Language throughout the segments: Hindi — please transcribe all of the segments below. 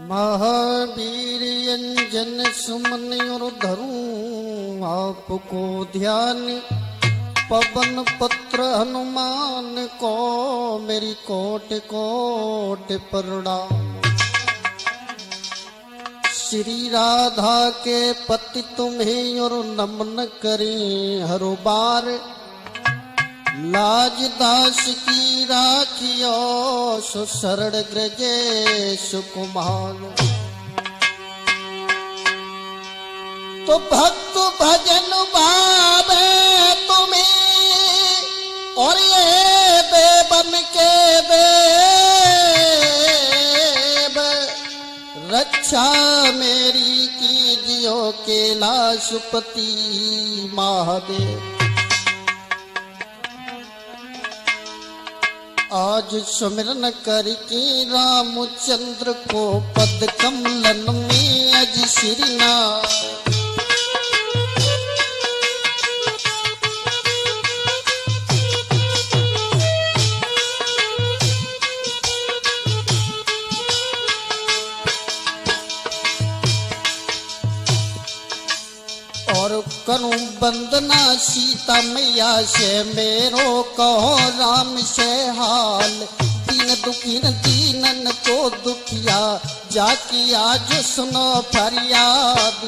महावीर अंजन सुमन और धरूं आपको ध्यान, पवन पत्र हनुमान को मेरी कोट कोट प्रणाम। श्री राधा के पति तुम्हें और नमन करें हर बार, लाज दास की राखियो सो शरण ग्रजेश कुमार। तो भक्त भजन भावे तुम्हें और ये देवन के देव, रक्षा मेरी कीजियो कैलाशपति महादेव। आज सुमिरन करके रामचंद्र को पद कमलन में अज श्रीना, और करूं वंदना सीता मैया से मेरो कहो राम से हाल। दीन दुखीन दीनन को दुखिया जाकी आज सुनो फरियाद।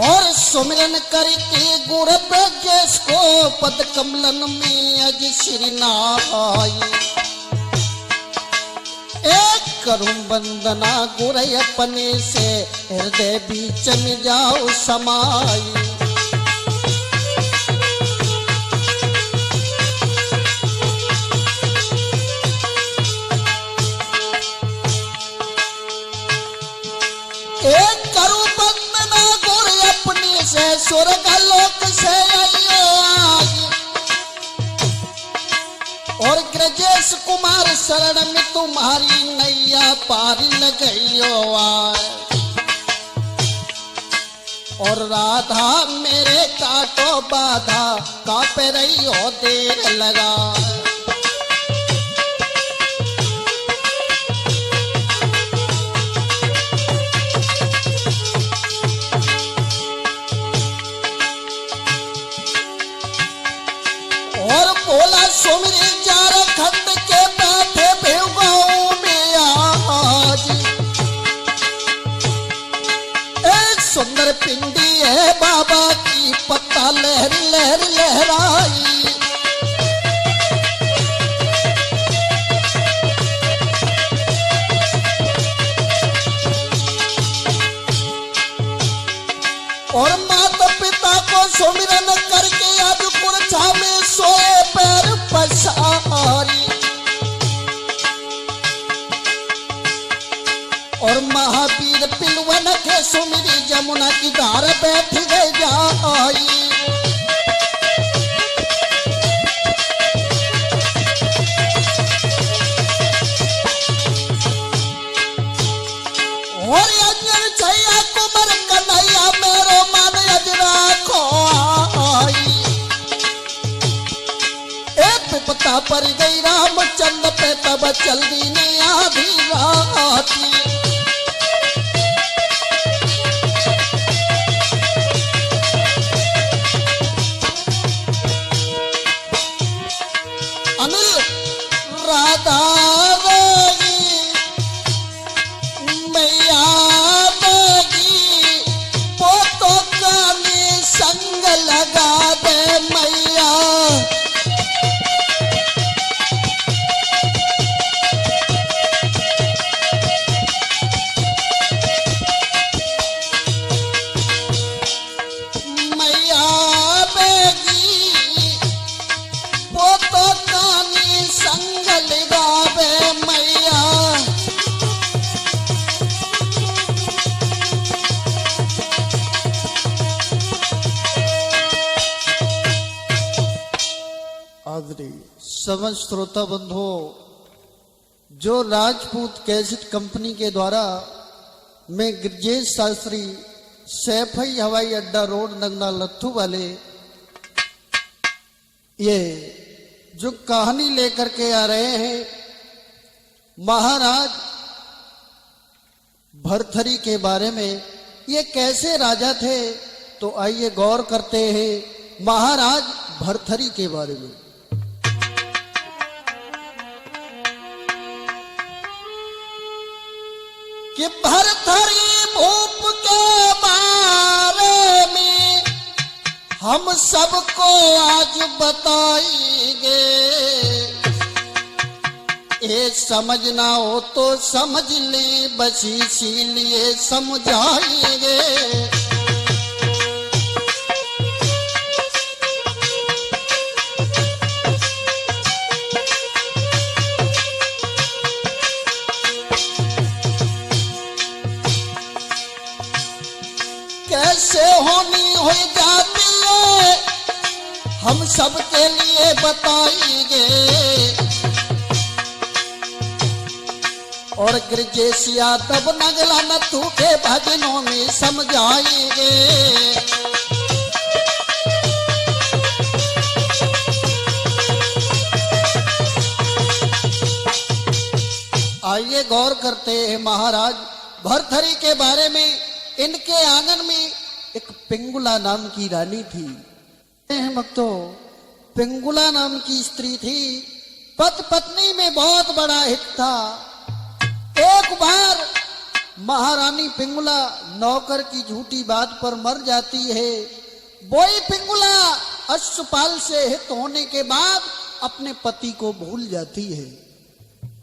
और सुमिरन करके गुर ब्रजेश को पद कमलन में अज श्री नाई। एक करूं वंदना गुर अपने से हृदय बीच में जाओ समाई। एक करूं वंदना गुर अपने से स्वर्ग लोक से आइयो आज, और ग्रजेश कुमार शरण में तुम्हारी नैया पार लगइयो आज। और राधा मेरे काटो बाधा कापे रहियो देर लगा। और बोला सुमिरे झारखंड के बैठे भेगांव में आज, एक सुंदर पिंडी है बाबा की पत्ता लहर लहर लहराई। और माता पिता को सुमिरन करके आज कुर्छा में सोए पैर पसारी। और महावीर पिलवन के सुमिरी जमुना की धार बैठ गए जाई। और अंजन छैया कुमार कन्हैया मेरो मन अज राखो आई। एक विपता पर गई रामचंद्र पे तब चल दी ने आधी राती। अनिल राधा मैया पोतो कानी संग लगा दे मैया। मैया बेगी पोतो कानी संग लगावे मैया। आदरणीय समस्त श्रोता बंधुओं, जो राजपूत कैसेट कंपनी के द्वारा मैं गिरजेश शास्त्री सैफई हवाई अड्डा रोड नगना लत्थू वाले ये जो कहानी लेकर के आ रहे हैं महाराज भरथरी के बारे में। ये कैसे राजा थे, तो आइए गौर करते हैं महाराज भरथरी के बारे में। कि भरथरी भूप के बारे में हम सबको आज बताएंगे। ये समझना हो तो समझ ले, बस इसीलिए समझाएंगे। कैसे होनी हो जाती है हम सबके लिए बताएंगे। और गिरजेश यादव नगला नथू के भजनों में समझाएंगे। आइए गौर करते हैं महाराज भरथरी के बारे में। इनके आंगन में एक पिंगुला नाम की रानी थी। भक्तों, पिंगुला नाम की स्त्री थी। पति पत्नी में बहुत बड़ा हित था। एक बार महारानी पिंगुला नौकर की झूठी बात पर मर जाती है। वही पिंगुला अश्वपाल से हित होने के बाद अपने पति को भूल जाती है।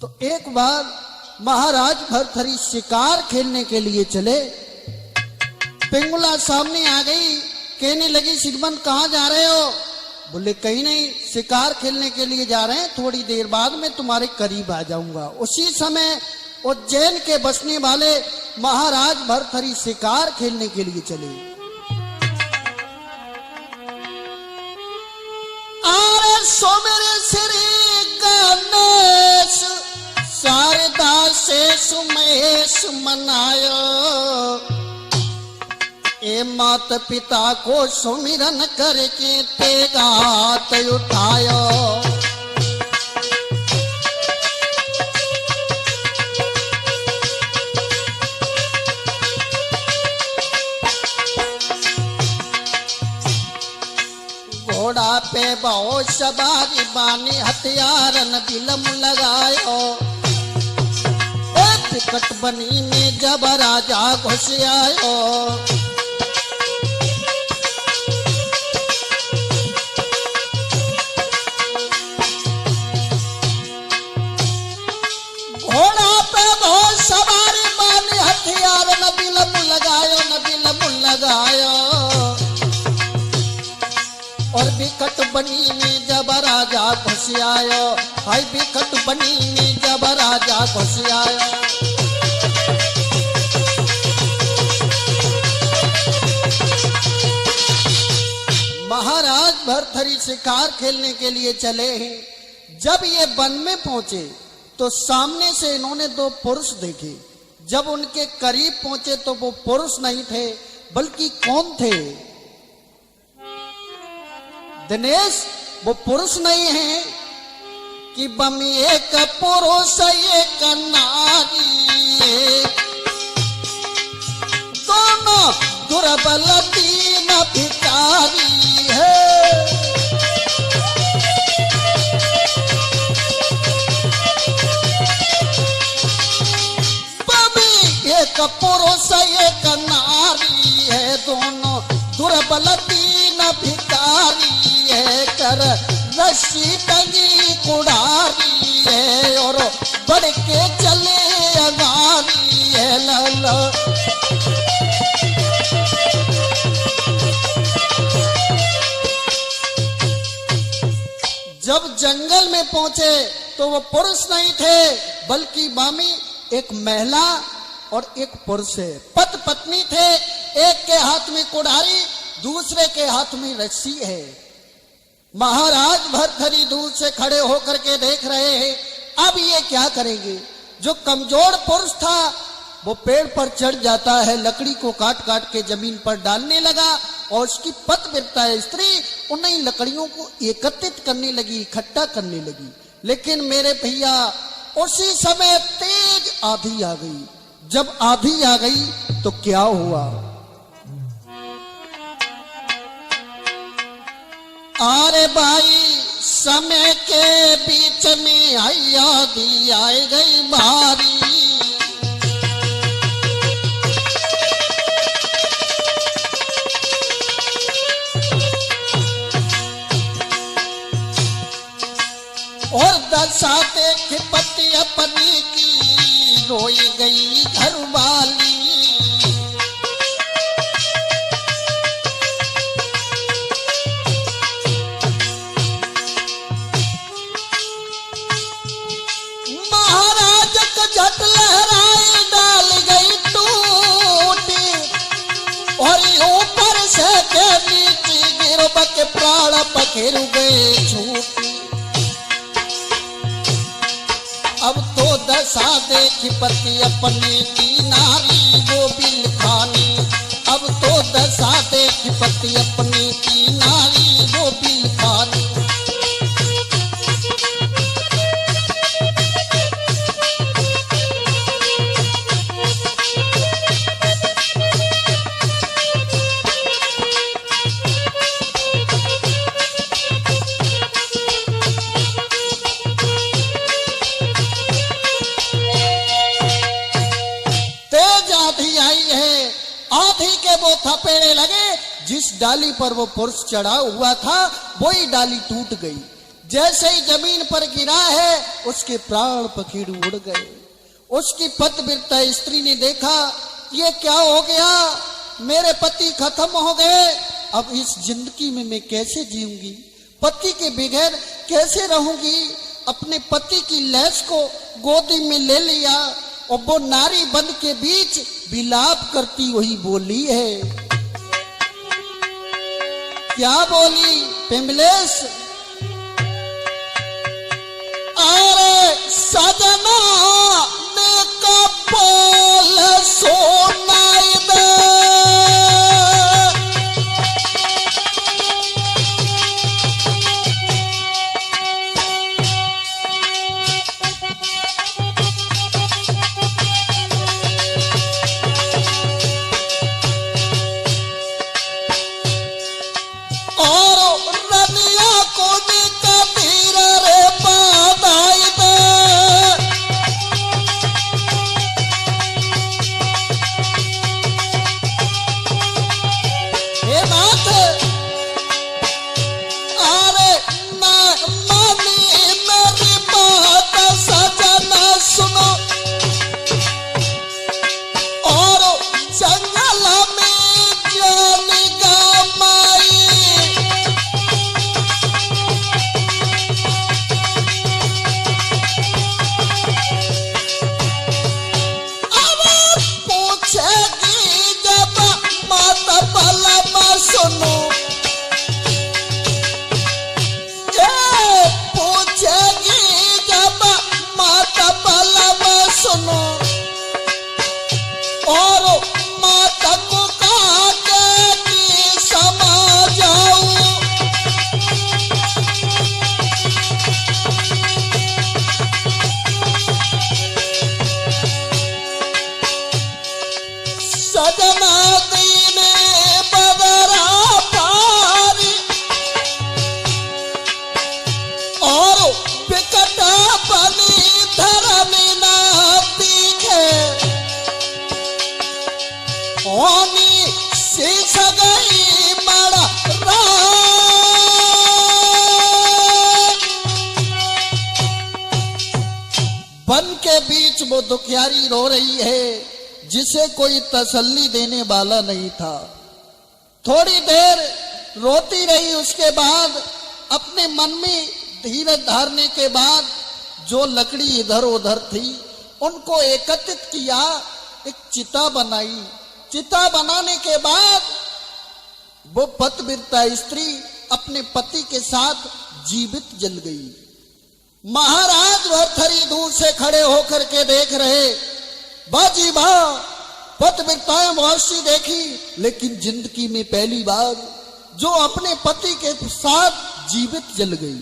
तो एक बार महाराज भरथरी शिकार खेलने के लिए चले। पिंगुला सामने आ गई, कहने लगी सिगमंद कहाँ जा रहे हो? बोले कहीं नहीं, शिकार खेलने के लिए जा रहे हैं, थोड़ी देर बाद मैं तुम्हारे करीब आ जाऊंगा। उसी समय उज्जैन के बसने वाले महाराज भरथरी शिकार खेलने के लिए चले। आरे सो मेरे श्री गणेश शारदा से सुमेश मनायो। ए माता पिता को सुमिरन करके तेगात उठायो। घोड़ा पे बहुत सवारी बानी हथियारन दिलम लगायो। टिकट बनी में जब राजा घुस आयो। घोड़ा पे बहुत सवारी बानी हथियार न बिलम लगायो, न बिलम लगायो। और बिकट बनी में जब राजा घुस आयो। हाय बिकट बनी में जब राजा घुस आयो। महाराज भरथरी शिकार खेलने के लिए चले हैं। जब ये वन में पहुंचे तो सामने से इन्होंने दो पुरुष देखे। जब उनके करीब पहुंचे तो वो पुरुष नहीं थे, बल्कि कौन थे? दिनेश, वो पुरुष नहीं है कि बम एक पुरुष एक नारी, दोनों दुर्बल दीन भिखारी है। बम एक पुरुष एक नारी है, दोनों दुर्बल दीन भिखारी है। कर रस्सी टंगी कुड़ारी है और बढ़ के चले अगारी है। लाला जब जंगल में पहुंचे तो वो पुरुष नहीं थे, बल्कि मामी एक महिला और एक पुरुष है। पति पत्नी थे। एक के हाथ में कुड़ारी, दूसरे के हाथ में रस्सी है। महाराज भरथरी दूर से खड़े होकर के देख रहे हैं। अब ये क्या करेंगे? जो कमजोर पुरुष था वो पेड़ पर चढ़ जाता है, लकड़ी को काट काट के जमीन पर डालने लगा और उसकी पतिव्रता स्त्री उन्हीं लकड़ियों को एकत्रित करने लगी, इकट्ठा करने लगी। लेकिन मेरे भैया उसी समय तेज आंधी आ गई। जब आंधी आ गई तो क्या हुआ, अरे भाई समय के बीच में आई आंधी आई गई भारी। और दशा देख पति अपनी की रोई गई घरवाली। महाराज का झट लहराई डाल गई टूटी और ऊपर से के नीचे गिर के प्राण पखेरु गए छूटी। अब तो दशा देखी पति अपने की नारी वो बिल खानी। अब तो दशा देखी पति अपने की नारी वो बिल खानी। आंधी के वो थपेड़े लगे, जिस डाली पर वो पुरुष चढ़ा हुआ था वही डाली टूट गई। जैसे ही जमीन पर गिरा है उसके प्राण पखेरु उड़ गए। उसकी पतिव्रता स्त्री ने देखा ये क्या हो गया, मेरे पति खत्म हो गए, अब इस जिंदगी में मैं कैसे जीऊंगी, पति के बगैर कैसे रहूंगी। अपने पति की लाश को गोदी में ले लिया और वो नारी बंद के बीच विलाप करती हुई बोली है। क्या बोली पिंबलेश, अरे सजना ने का बोल सुनाई दे। वन के बीच वो दुखियारी रो रही है जिसे कोई तसल्ली देने वाला नहीं था। थोड़ी देर रोती रही, उसके बाद अपने मन में धीरज धारने के बाद जो लकड़ी इधर उधर थी उनको एकत्रित किया, एक चिता बनाई। चिता बनाने के बाद वो पतिव्रता स्त्री अपने पति के साथ जीवित जल गई। महाराज भर्तृहरि दूर से खड़े होकर के देख रहे, बाजी बा पतिव्रताएं बहुत सी देखी, लेकिन जिंदगी में पहली बार जो अपने पति के साथ जीवित जल गई।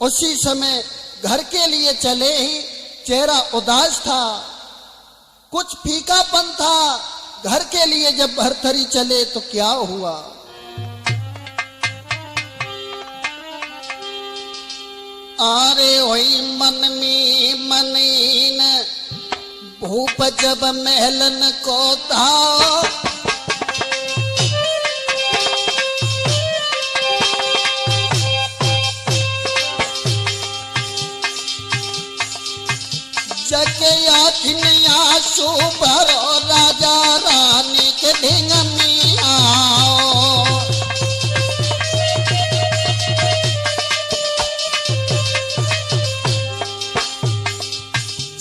उसी समय घर के लिए चले ही चेहरा उदास था, कुछ फीकापन था। घर के लिए जब भरथरी चले तो क्या हुआ? आरे होई मन में मनीन भूप जब महलन को था, जके आखिन आंसू भरो राजा रानी के ढिंग में आओ।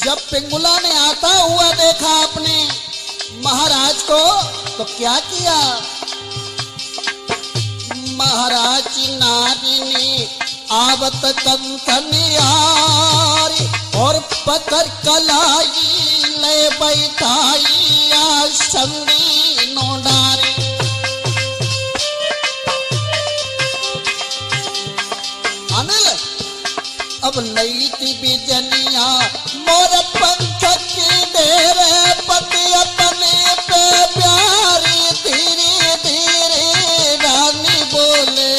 जब पिंगुला ने आता हुआ देखा अपने महाराज को तो क्या किया? महाराज नारी ने आवत कंकनियारी और पकड़ कलाई ले बैठाई आसंदी नोडारी। अनिल अब लई थी बिजनिया मोर पंख की डेरे पति अपने पे प्यारी धीरे धीरे रानी बोले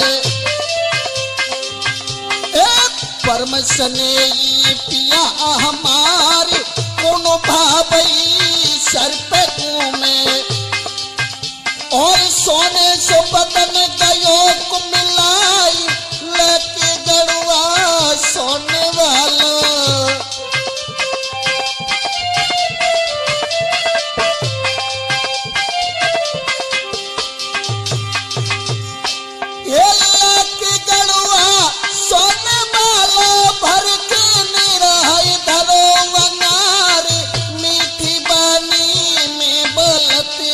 परम स्नेही पिया हमारी कोनो भाई सर पे घूमे और सोने से बदन गयो को मिलाई लेके गड़ुआ सोने वाला। ये लेके गड़ुआ सोने वाला भर के निराई धरो वनार मीठी बानी में बोलते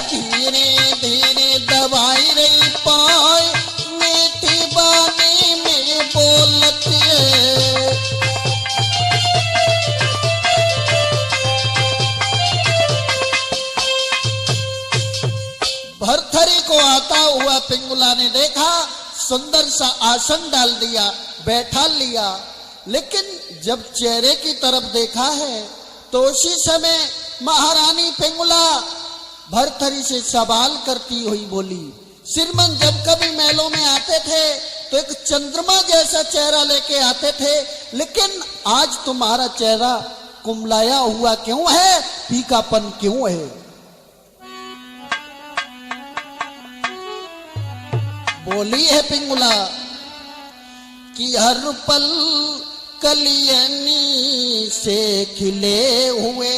धीरे धीरे दवाई रही पाए मीठी बानी में बोलते। भरथरी को आता हुआ पिंगुला ने देखा, सुंदर सा आसन डाल दिया, बैठा लिया, लेकिन जब चेहरे की तरफ देखा है तो उसी समय महारानी पिंगुला भरथरी से सवाल करती हुई बोली, श्रीमान जब कभी महलों में आते थे तो एक चंद्रमा जैसा चेहरा लेके आते थे, लेकिन आज तुम्हारा चेहरा कुमलाया हुआ क्यों है? फीकापन क्यों है? बोली है पिंगुला कि हर पल कलियनी से खिले हुए,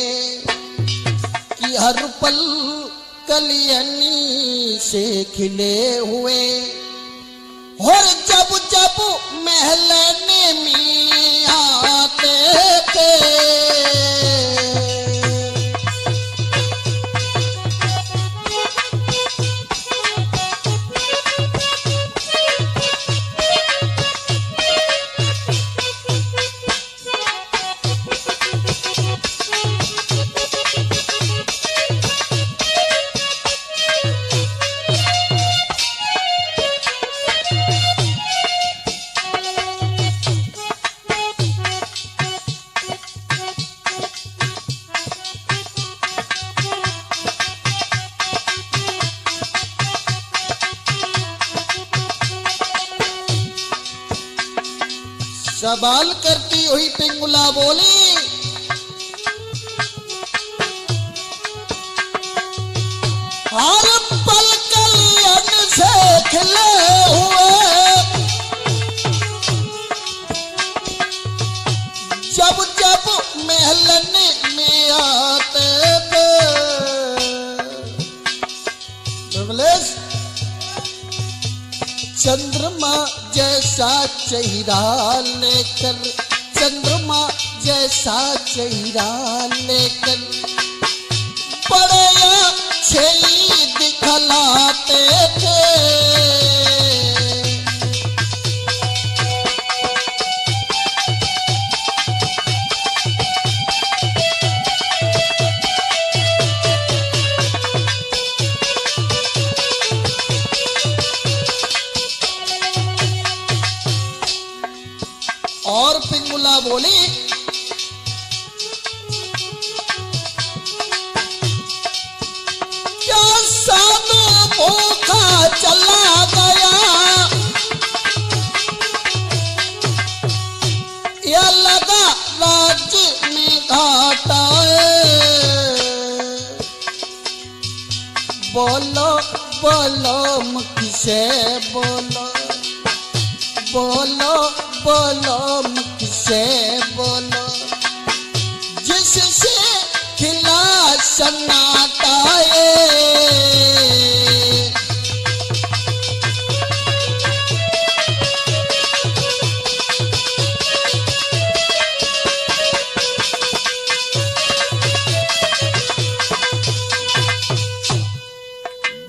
कि हर पल कलियनी से खिले हुए और जब जब महलने में आते थे सवाल करती हुई पिंगुला बोली, हर पल कलियन से खिले हुए, जब जब महलने में आते थे। चंद्रमा जैसा चेहरा लेकर, चंद्रमा जैसा चेहरा लेकर बड़े अच्छे दिखलाते थे। और पिंगुला बोली, क्या साधु भूखा चला गया, या लगा राज्य में घाटा। बोलो बोलो मुझसे बोलो, बोलो बोलो मुझसे बोलो, जिससे खिला सन्नाटा।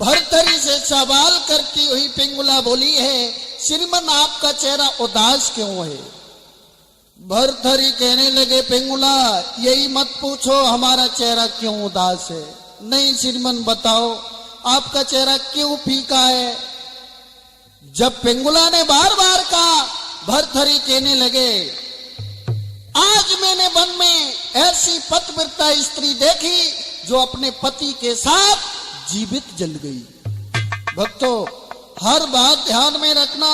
भर्तरी से सवाल करती हुई पिंगुला बोली है, श्रीमन आपका चेहरा उदास क्यों है? भर्तरी कहने लगे, पिंगुला यही मत पूछो हमारा चेहरा क्यों उदास है। नहीं श्रीमन बताओ आपका चेहरा क्यों फीका है? जब पिंगुला ने बार बार कहा, भर्तरी कहने लगे, आज मैंने वन में ऐसी पतिव्रता स्त्री देखी जो अपने पति के साथ जीवित जल गई। भक्तों हर बात ध्यान में रखना,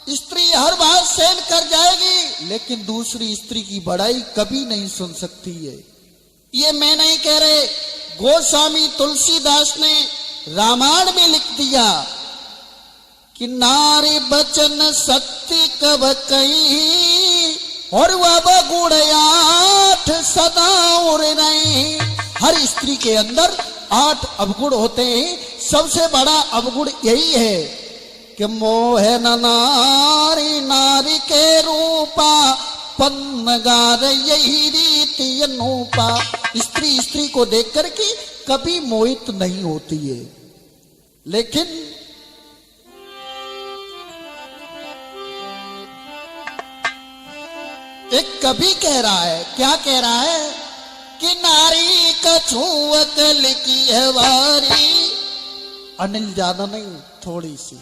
स्त्री हर बात सहन कर जाएगी लेकिन दूसरी स्त्री की बड़ाई कभी नहीं सुन सकती है। ये मैं नहीं कह रहे, गोस्वामी तुलसीदास ने रामायण में लिख दिया कि नारी बचन सत्य कब कहीं, और वह गुण आठ सदा उड़ नहीं। हर स्त्री के अंदर 8 अवगुण होते हैं, सबसे बड़ा अवगुण यही है कि मोह न नारी नारी के रूपा, पन्नगार यही रीति अनूपा। स्त्री स्त्री को देख करके कभी मोहित नहीं होती है। लेकिन एक कवि कह रहा है, क्या कह रहा है कि नारी कछुआ कल की है वारी। अनिल ज्यादा नहीं, थोड़ी सी।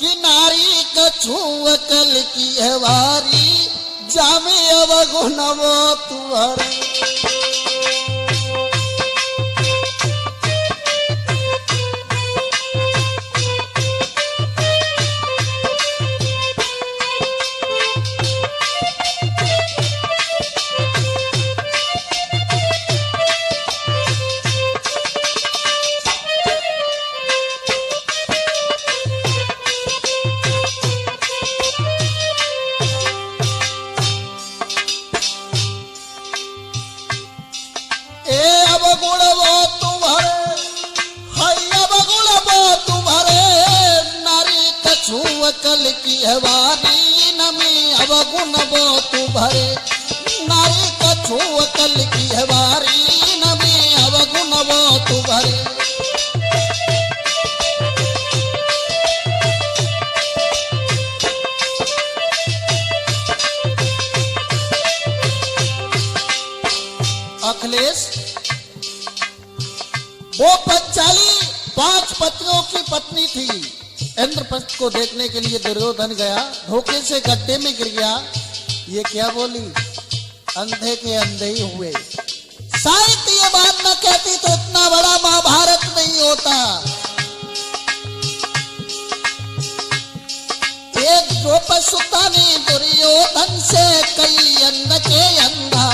कि नारी कछुआ कल की है वारी, जामे अवगुण वो तुम्हारे। कल की हवारी नमी अवगुण वो तू भरे, नारी कछु कल की हवारी नमी अवगुण वो तू भरे। अखिलेश वो पंचाली 5 पतियों की पत्नी थी। इंद्रप्रस्थ को देखने के लिए दुर्योधन गया, धोखे से गड्ढे में गिर गया। ये क्या बोली, अंधे के अंधे ही हुए। शायद ये बात न कहती तो इतना बड़ा महाभारत नहीं होता। एक द्रौपदी ने दुर्योधन से कई अन्न के अंधा,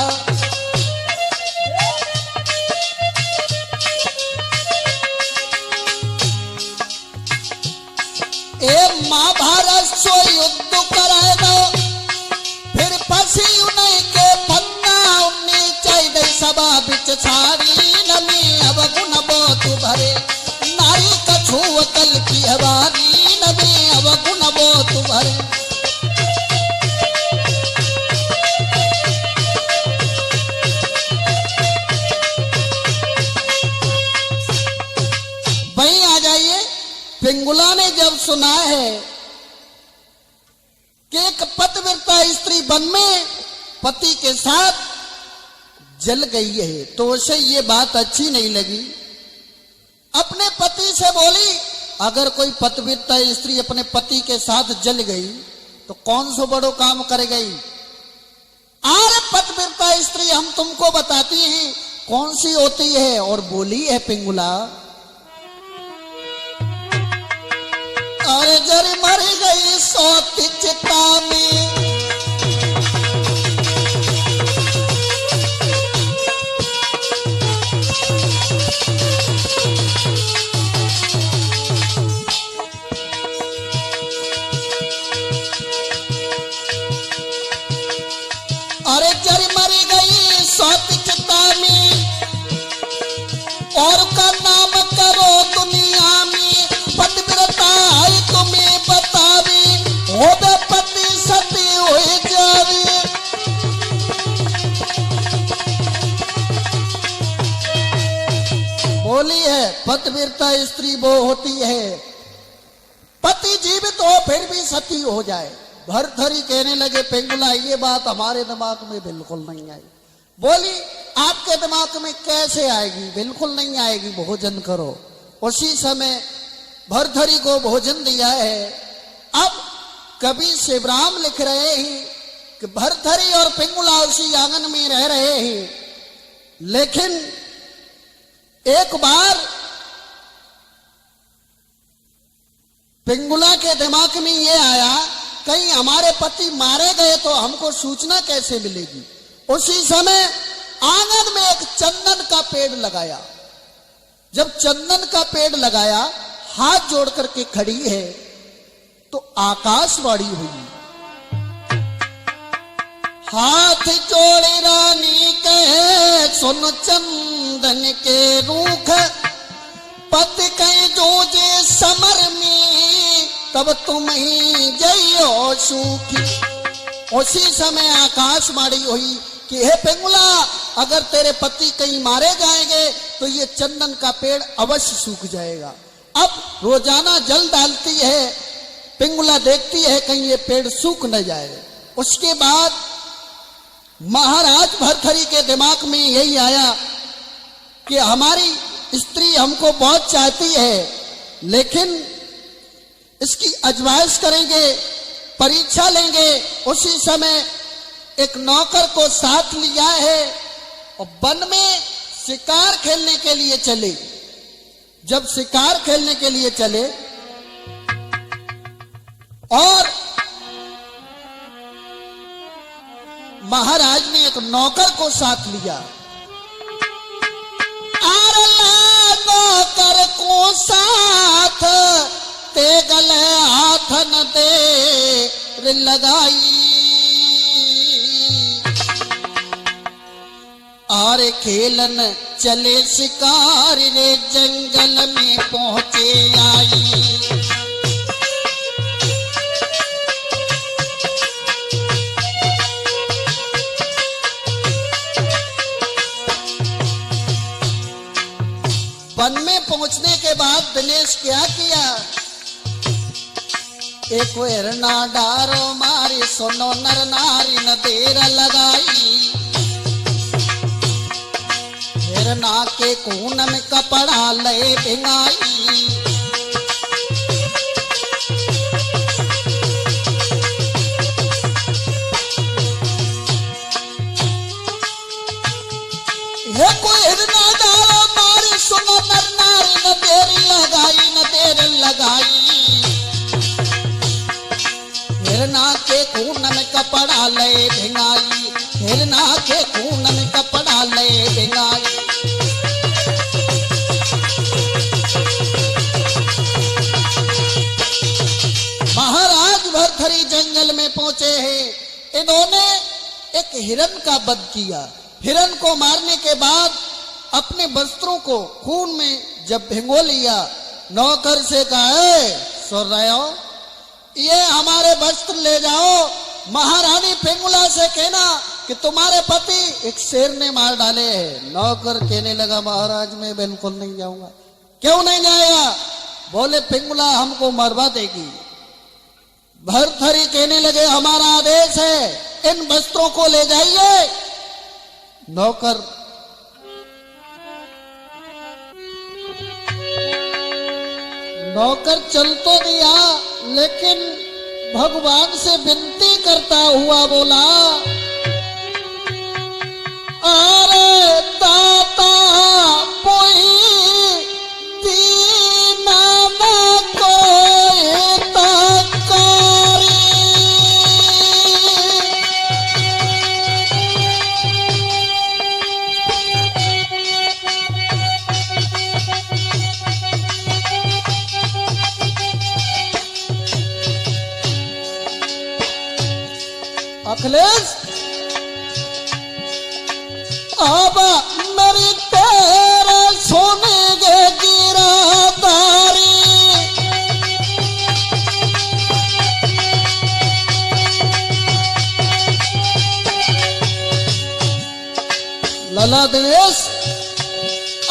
महाभारत सो युद्ध कराए दो, फिर पसी उन्हीं के पन्ना उन्नी चाहिए सभा बिच छाड़ी नमी अवगुण बहुत भरे, नारी कछु कल की हवारी नमी अवगुण बहुत भरे। वहीं आ जाइए, पिंगुला ने जब सुना है कि एक पतिव्रता स्त्री वन में पति के साथ जल गई है तो उसे ये बात अच्छी नहीं लगी। अपने पति से बोली, अगर कोई पतिव्रता स्त्री अपने पति के साथ जल गई तो कौन सो बड़ो काम कर गई। आरे पतिव्रता स्त्री हम तुमको बताती हैं कौन सी होती है। और बोली है पिंगुला, अरे जरी मर गई सोती चिता में, अरे जरी मरी गई सोती चिता में, और का नाम करो दुनिया में, पतिव्रता है तुम्हें बतावी, हो बे पति सती हो जावे। बोली है पतिव्रता स्त्री वो होती है पति जीवित हो फिर भी सती हो जाए। भरथरी कहने लगे पिंगुला ये बात हमारे दिमाग में बिल्कुल नहीं आई। बोली आपके दिमाग में कैसे आएगी, बिल्कुल नहीं आएगी, भोजन करो। उसी समय भरथरी को भोजन दिया है। अब कवि शिवराम लिख रहे हैं कि भरथरी और पिंगुला उसी आंगन में रह रहे हैं, लेकिन एक बार पिंगुला के दिमाग में यह आया कहीं हमारे पति मारे गए तो हमको सूचना कैसे मिलेगी। उसी समय आंगन में एक चंदन का पेड़ लगाया। जब चंदन का पेड़ लगाया, हाथ जोड़ करके खड़ी है, तो आकाशवाणी हुई, हाथ जोड़े रानी कहे सुन चंदन के रूख, पति कहे जोजे समर में, तब तुम ही जइयो सूखी। उसी समय आकाशवाणी हुई कि हे पिंगुला अगर तेरे पति कहीं मारे जाएंगे तो ये चंदन का पेड़ अवश्य सूख जाएगा। अब रोजाना जल डालती है, पिंगुला देखती है कहीं ये पेड़ सूख न जाए। उसके बाद महाराज भरथरी के दिमाग में यही आया कि हमारी स्त्री हमको बहुत चाहती है, लेकिन इसकी आजमाइश करेंगे, परीक्षा लेंगे। उसी समय एक नौकर को साथ लिया है और वन में शिकार खेलने के लिए चले। जब शिकार खेलने के लिए चले और महाराज ने एक नौकर को साथ लिया, नौकर को साथ ते गले हाथ न दे लगाई, और खेलन चले शिकार रे जंगल में पहुंचे आई। वन में पहुंचने के बाद दिनेश क्या किया, एक हिरना डारो मारी सुनो नर नारी न देर लगाई, हिरना के खून में कपड़ा ले भिंगाई, हे कोई हिरना डारो मारी सुनो नर नारी न देर लगाई, न देर लगाई, हिरना के खून में कपड़ा ले भिंगाई, हिरना के खून में कपड़ा ले भिंगाई। महाराज भरथरी जंगल में पहुंचे हैं। इन्होंने एक हिरन का वध किया। हिरन को मारने के बाद अपने वस्त्रों को खून में जब भिगो लिया, नौकर से कहा सुन रहे हो, ये हमारे वस्त्र ले जाओ, महारानी पिंगुला से कहना कि तुम्हारे पति एक शेर ने मार डाले हैं। नौकर कहने लगा महाराज मैं बिल्कुल नहीं जाऊंगा। क्यों नहीं जाएगा? बोले पिंगुला हमको मरवा देगी। भरथरी कहने लगे हमारा आदेश है, इन वस्त्रों को ले जाइए। नौकर चल तो दिया, लेकिन भगवान से विनती करता हुआ बोला, अरे दाता कोई दीना न कोई ताकारी। अखिलेश, अब मेरी तेरे सोने के गिरादारी, लला दिनेश,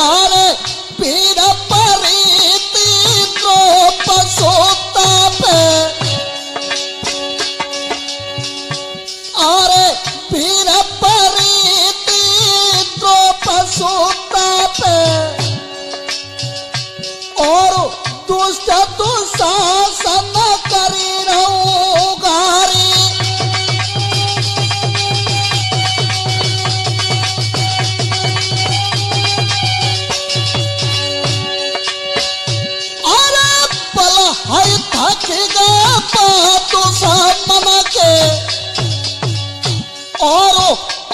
अरे पीड़ परीती को पसोता पे, अरे पीड़ परीती को पसोता पे, और दुष्ट दुशासन करी रहूं गारी। थकेगा पातु सामना के, और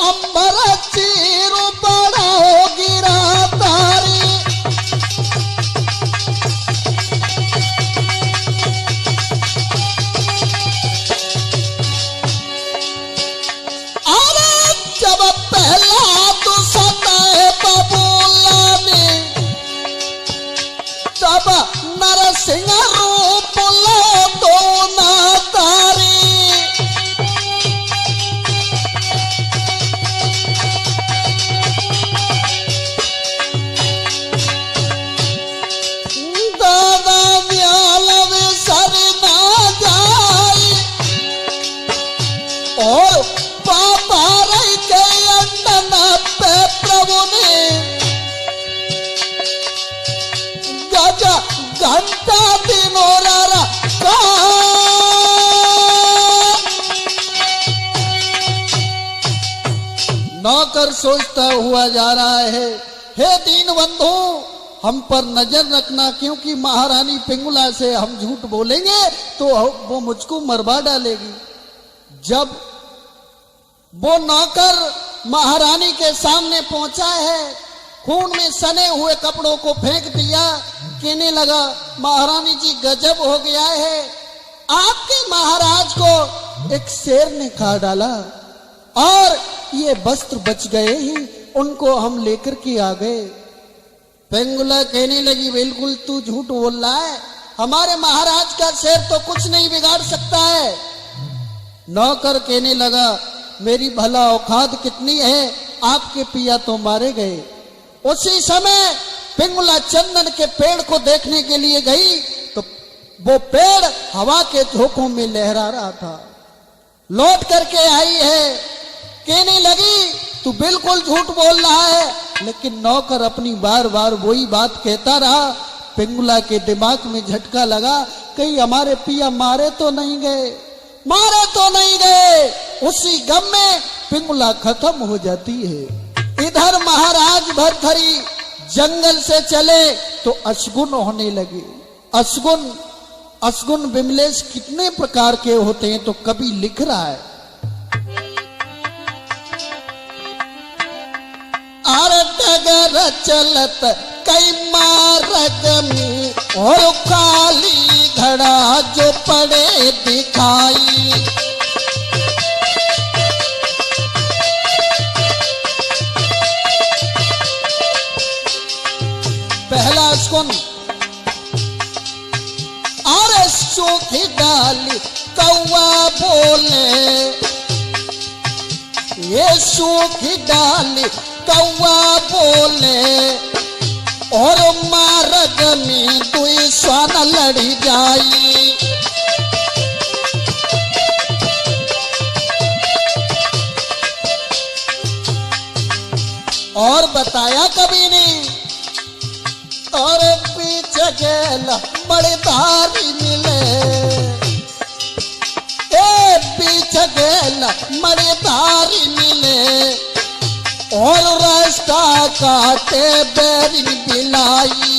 अंबर चीर बड़ा हो गिरा तारी। अरे जब पहला तो सताए बबूला में, तब नरसिंह रूप लो दो ना तारी। दादा व्याल विसर ना जाए, और पापा रही के अंडन पे प्रभु ने गजा घंटा दिनों रारा नौकर सोचता हुआ जा रहा है, हे दीन बंधु, हम पर नजर रखना, क्योंकि महारानी पिंगुला से हम झूठ बोलेंगे तो वो मुझको मरवा डालेगी। जब वो नौकर महारानी के सामने पहुंचा है, खून में सने हुए कपड़ों को फेंक दिया, कहने लगा, महारानी जी गजब हो गया है, आपके महाराज को एक शेर ने खा डाला और ये वस्त्र बच गए ही, उनको हम लेकर के आ गए। पिंगुला कहने लगी, बिल्कुल तू झूठ बोल रहा है, हमारे महाराज का शेर तो कुछ नहीं बिगाड़ सकता है। नौकर कहने लगा, मेरी भला औकात कितनी है, आपके पिया तो मारे गए। उसी समय पिंगुला चंदन के पेड़ को देखने के लिए गई तो वो पेड़ हवा के झोंकों में लहरा रहा था। लौट करके आई है, कहने लगी, तू बिल्कुल झूठ बोल रहा है। लेकिन नौकर अपनी बार बार वही बात कहता रहा। पिंगुला के दिमाग में झटका लगा, कहीं हमारे पिया मारे तो नहीं गए, मारे तो नहीं गए। उसी गम में पिंगुला खत्म हो जाती है। इधर महाराज भरथरी जंगल से चले तो अशगुन होने लगे। अशगुन विमलेश कितने प्रकार के होते हैं, तो कभी लिख रहा है, डगर चलत कई मार्ग में, और काली घड़ा जो पड़े दिखाई। पहला अशगुन, अरे सूखी डाली कौवा बोले, ये सूखी डाली कौवा बोले, और मार्ग में दुई स्वान लड़ी जाई। और बताया कभी नहीं, और पीछे गेल बड़े धारी मिले, छगेला मरे भारी मिले और रास्ता काटे बैरिन बिलाई।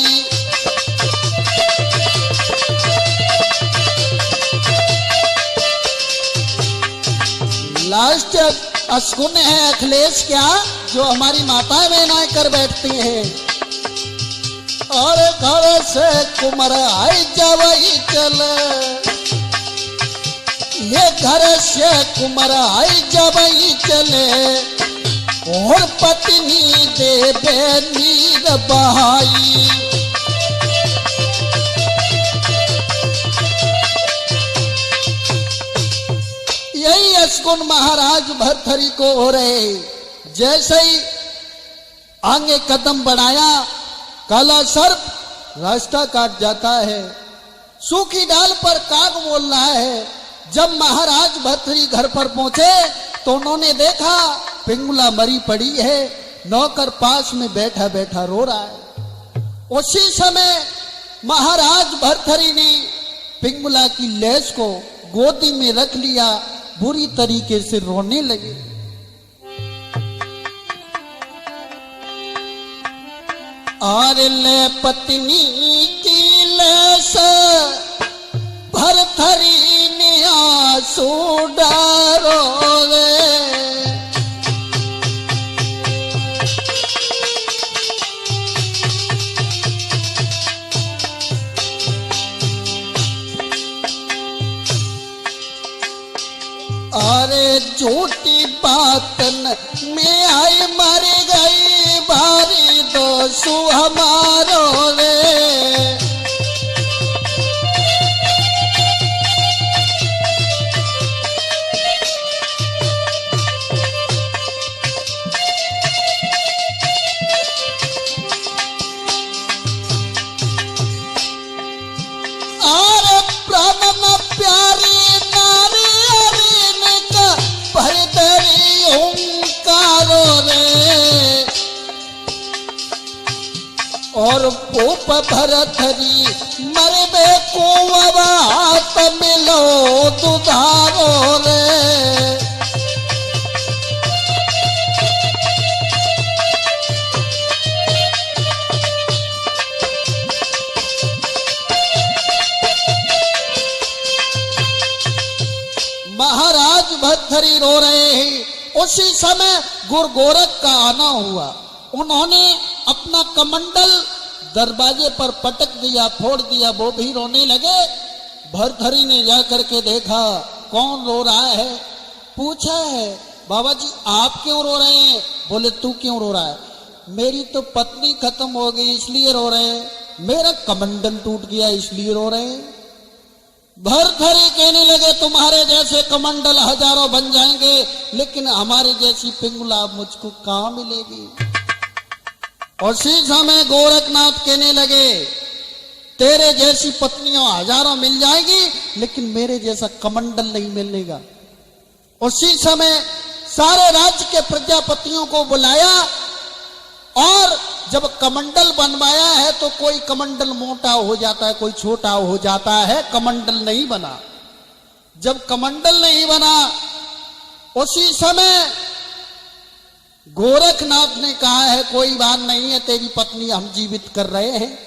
लास्ट अशकुन है अखिलेश क्या जो हमारी माताएं बहनाएं कर बैठती हैं। और घर से कुमर आई जवई चले, ये घर से कुमर आई जवई चले और पत्नी देवे नीर बहाई। यही अशकुन महाराज भर्तहरि को हो रहे। जैसे ही आगे कदम बढ़ाया काला सर्प रास्ता काट जाता है। सूखी डाल पर काग बोल रहा है। जब महाराज भर्तहरि घर पर पहुंचे तो उन्होंने देखा पिंगुला मरी पड़ी है, नौकर पास में बैठा बैठा रो रहा है। उसी समय महाराज भर्तहरि ने पिंगुला की लेस को गोदी में रख लिया, बुरी तरीके से रोने लगे। और ले पत्नी की लेस भर्तहरि ने आंसू डारोगे। अरे झूठी बातन में आई मर गई भारी दोसु हमारो रे। अरे प्राण प्यारी नारी भर्तहरि ओंकारो रे। और पोप भर्तहरि मरबे कुंवरा हाथ मिलो दुधारो रे। महाराज भर्तहरि रो रहे हैं। उसी समय गुरु गोरख का आना हुआ। उन्होंने अपना कमंडल दरवाजे पर पटक दिया, फोड़ दिया। वो भी रोने लगे। भर्तहरि ने जाकर के देखा कौन रो रहा है। पूछा है बाबा जी आप क्यों रो रहे हैं? बोले तू क्यों रो रहा है? मेरी तो पत्नी खत्म हो गई इसलिए रो रहे हैं, मेरा कमंडल टूट गया इसलिए रो रहे हैं। भर्तहरि कहने लगे तुम्हारे जैसे कमंडल हजारों बन जाएंगे लेकिन हमारे जैसी पिंगुला मुझको कहां मिलेगी। उसी समय गोरखनाथ कहने लगे तेरे जैसी पत्नियां हजारों मिल जाएगी लेकिन मेरे जैसा कमंडल नहीं मिलेगा। उसी समय सारे राज्य के प्रजापतियों को बुलाया और जब कमंडल बनवाया है तो कोई कमंडल मोटा हो जाता है, कोई छोटा हो जाता है, कमंडल नहीं बना। जब कमंडल नहीं बना उसी समय गोरखनाथ ने कहा है कोई बात नहीं है, तेरी पत्नी हम जीवित कर रहे हैं।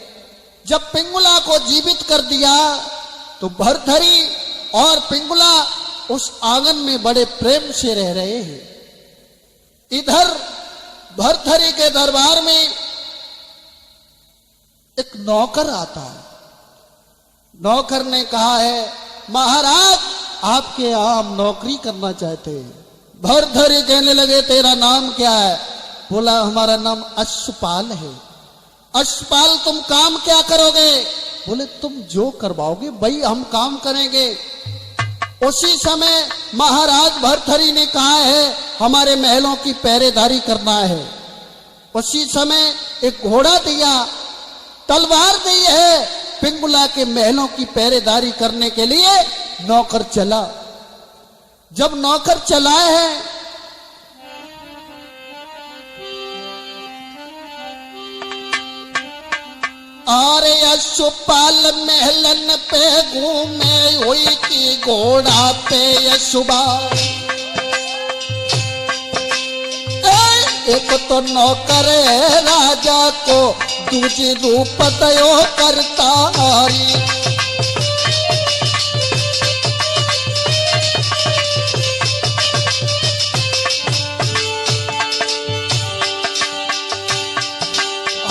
जब पिंगुला को जीवित कर दिया तो भर्तहरि और पिंगुला उस आंगन में बड़े प्रेम से रह रहे हैं। इधर भर्तहरि के दरबार में एक नौकर आता है। नौकर ने कहा है महाराज आपके यहां हम नौकरी करना चाहते हैं। भर्तहरि कहने लगे तेरा नाम क्या है? बोला हमारा नाम अश्वपाल है। अश्वपाल तुम काम क्या करोगे? बोले तुम जो करवाओगे वही हम काम करेंगे। उसी समय महाराज भर्तहरि ने कहा है हमारे महलों की पहरेदारी करना है। उसी समय एक घोड़ा दिया, तलवार दी है। पिंगुला के महलों की पहरेदारी करने के लिए नौकर चला। जब नौकर चला है अरे यशपाल महलन पे घूमे हुई की घोड़ा पे यशुबाल। एक तो नौकर राजा को दूजी रूप दयो करतारी।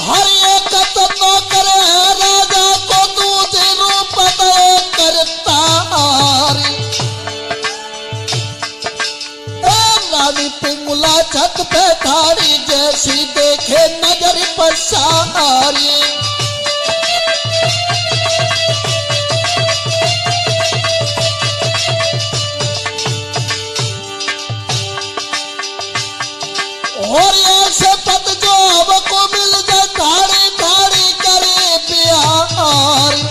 हर एक तो नौकर राजा को दूजी रूप दयो करतारी। रानी पिंगुला छत पे ठाड़ी जैसी देखे नजर पसारी। और ऐसे पद जो अब को मिल जाए ठाड़ी ठाड़ी करे प्यार।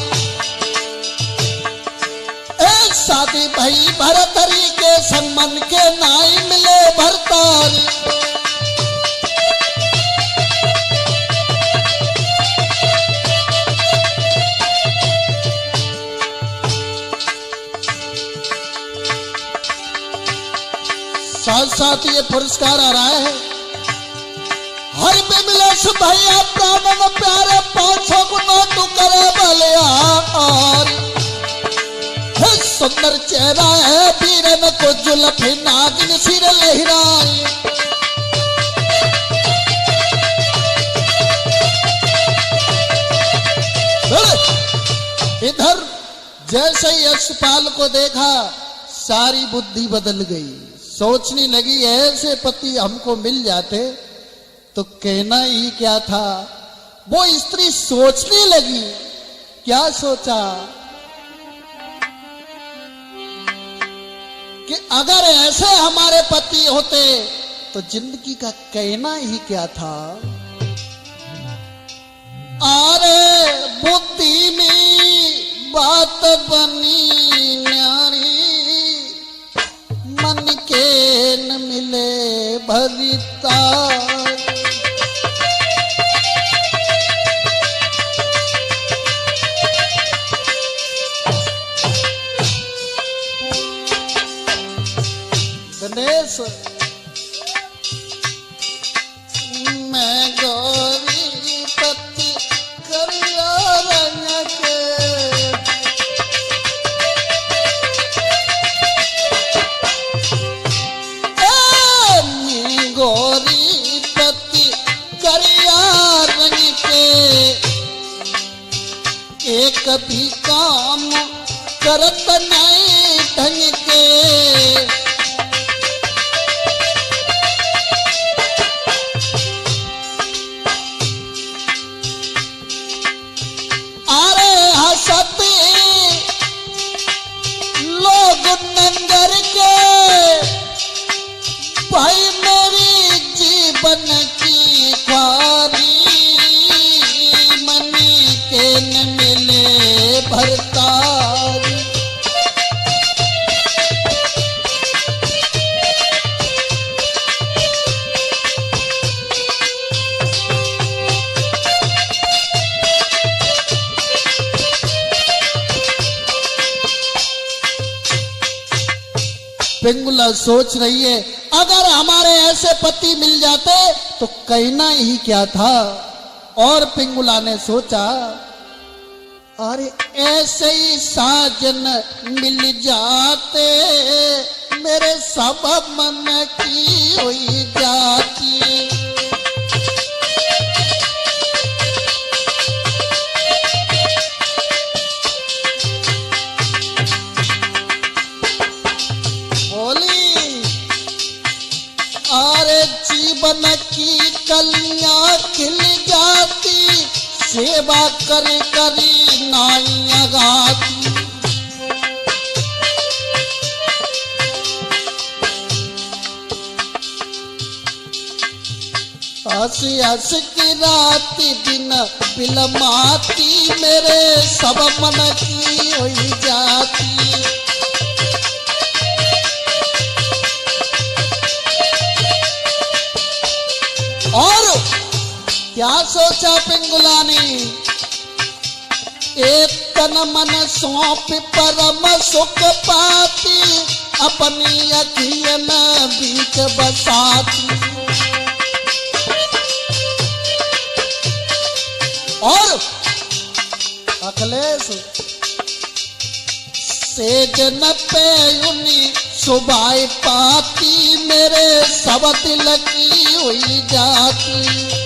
शादी भई भरतरी के संग मन के नाई मिले भरतारी। साथ साथ ये पुरस्कार आ रहा है। हर पे मिले भैया प्राणन प्यारे 500 गुना तू करे बलिया। सुंदर चेहरा है वीरन को जुल्फी नागिन सिर लहराए। इधर जैसे यशपाल को देखा सारी बुद्धि बदल गई। सोचने लगी ऐसे पति हमको मिल जाते तो कहना ही क्या था। वो स्त्री सोचने लगी, क्या सोचा कि अगर ऐसे हमारे पति होते तो जिंदगी का कहना ही क्या था। अरे बुद्धि में बात बनी न्यारी, मन के न मिले भरिता। गणेश मैं गौरी पति करिया रंग के। मैं गौरी पति करिया रंग के। एक भी काम करत नहीं ढंग के। नंगर के भाई मेरी जीवन की ख्वारी, मनी के न मिले भरतारी। पिंगुला सोच रही है अगर हमारे ऐसे पति मिल जाते तो कहना ही क्या था। और पिंगुला ने सोचा अरे ऐसे ही साजन मिल जाते मेरे सब मन की हुई जाती। जीवन की कलियां खिल जाती, सेवा कर करी नाइयां गाती। हंस हंस की रात दिन बिलमाती मेरे सब मन की हुई जाती। और क्या सोचा पिंगुला ने एक तन मन सौंप परम सुख पाती, अपनी अखियन बीच बसाती। और अखिलेश सेज न पे उन्नी सुबाई पाती, मेरे सब दिल की हुई जाती।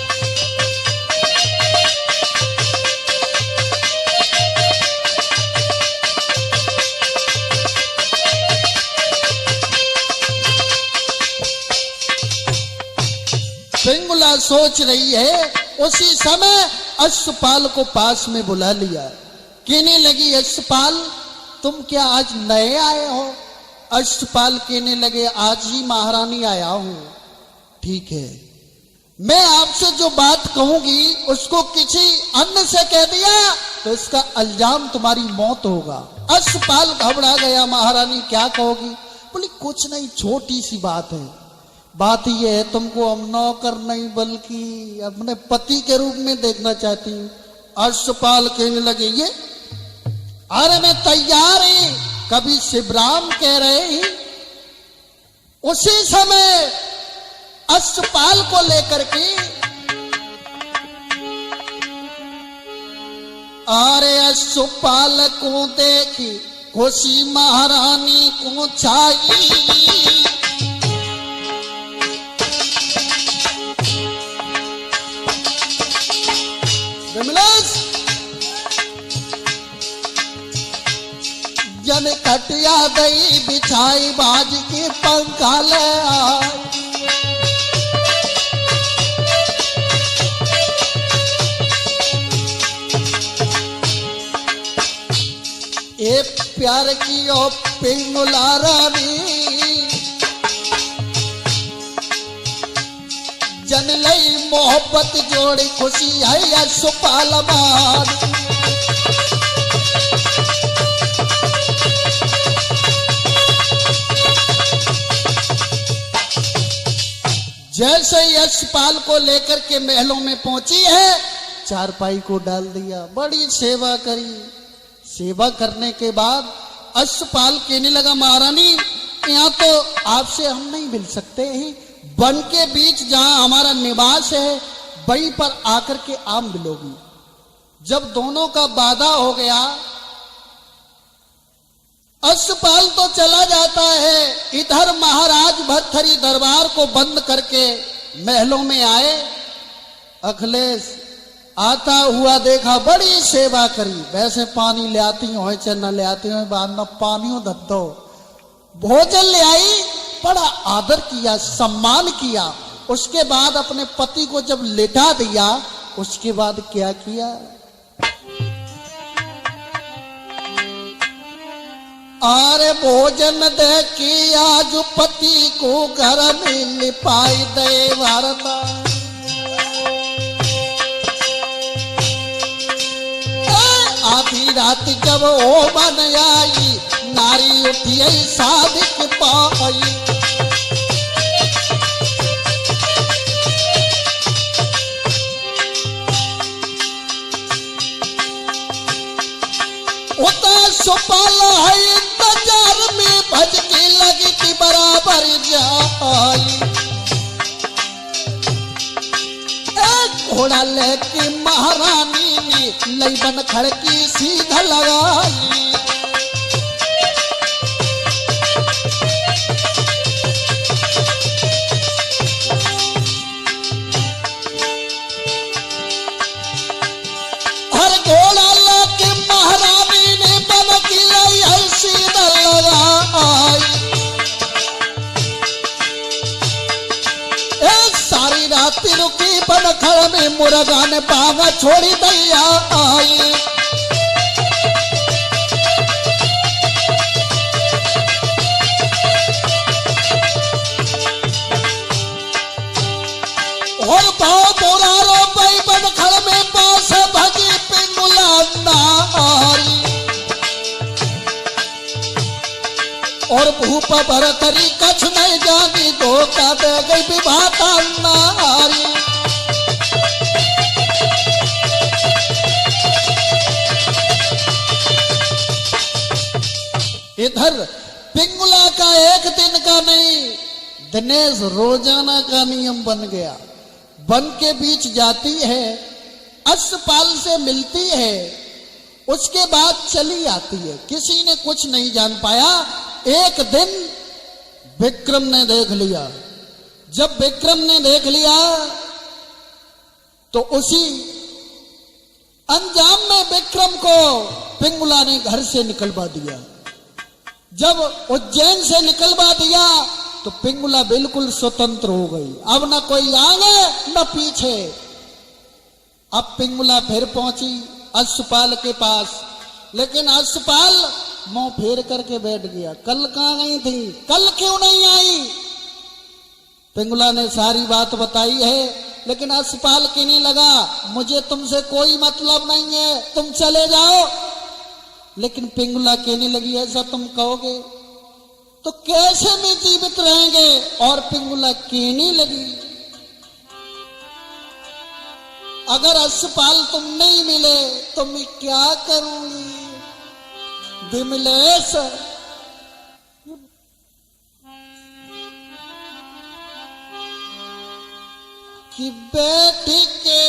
पिंगुला सोच रही है, उसी समय अश्वपाल को पास में बुला लिया। कहने लगी, अश्वपाल तुम क्या आज नए आए हो? अश्वपाल कहने लगे, आज ही महारानी आया हूं। ठीक है, मैं आपसे जो बात कहूंगी उसको किसी अन्य से कह दिया तो इसका इल्जाम तुम्हारी मौत होगा। अश्वपाल घबरा गया, महारानी क्या कहोगी? बोली, कुछ नहीं, छोटी सी बात है। बात यह है, तुमको हम नौकर नहीं बल्कि अपने पति के रूप में देखना चाहती हूँ। अश्वपाल कहने लगे, ये अरे मैं तैयार ही, कभी शिवराम कह रहे ही। उसी समय अश्वपाल को लेकर के अरे अश्वपाल को देखी खुशी महारानी को छाई। जन कटिया दई बिछाई, बाज के पंखा ले आई। ए प्यार की ओ पिंगुला रानी, जन लई मोहब्बत जोड़ी खुशी है अश्वपाल मारी। जैसे यशपाल को लेकर के महलों में पहुंची है, चारपाई को डाल दिया, बड़ी सेवा करी। सेवा करने के बाद अश्वपाल कहने लगा, महारानी यहाँ तो आपसे हम नहीं मिल सकते हैं, वन के बीच जहां हमारा निवास है वहीं पर आकर के आप मिलोगी। जब दोनों का वादा हो गया, अश्वपाल तो चला जाता है, इधर महाराज भर्तृहरि दरबार को बंद करके महलों में आए। अखिलेश आता हुआ देखा, बड़ी सेवा करी। वैसे पानी ले आती हो चाहे न ले आती हो, बाद में पानी धत्तो भोजन ले आई, बड़ा आदर किया, सम्मान किया। उसके बाद अपने पति को जब लेटा दिया, उसके बाद क्या किया? आरे भोजन दे की आज पति को घर में लिपाई दे वारता। आधी रात जब ओ बन आई, नारी उठी साधिक पाई। अश्वपाल है इंतजार में, भज के लगी थी बराबर जाई। एक घोड़ा लेके महारानी ने लईबन खड़की सीधा लगाई। हर घोड़ा लेके महारानी ने बन की लाई सीधा लगाई। सारी रात रुकी बनखड़ में, मुर्गा ने बागा छोड़ी दैया आई। और भाव बोरा रो पाई बनखड़ में, पास भगी पिंगुला नारी। और भूप भरतरी कछ नहीं जानी, धोखा दे गई विभाता नारी। इधर पिंगुला का एक दिन का नहीं, दिनेश रोजाना का नियम बन गया। वन के बीच जाती है, अश्वपाल से मिलती है, उसके बाद चली आती है। किसी ने कुछ नहीं जान पाया। एक दिन विक्रम ने देख लिया। जब विक्रम ने देख लिया तो उसी अंजाम में विक्रम को पिंगुला ने घर से निकलवा दिया। जब उज्जैन से निकलवा दिया तो पिंगुला बिल्कुल स्वतंत्र हो गई। अब न कोई आगे न पीछे। अब पिंगुला फिर पहुंची अश्वपाल के पास, लेकिन अश्वपाल मुंह फेर करके बैठ गया। कल कहां गई थी, कल क्यों नहीं आई? पिंगुला ने सारी बात बताई है, लेकिन अश्वपाल कहने लगा मुझे तुमसे कोई मतलब नहीं है, तुम चले जाओ। लेकिन पिंगुला कहने लगी ऐसा तुम कहोगे तो कैसे में जीवित रहेंगे? और पिंगुला कहने लगी अगर अश्वपाल तुम नहीं मिले तो मैं क्या करूंगी? विमलेश कि बैठी के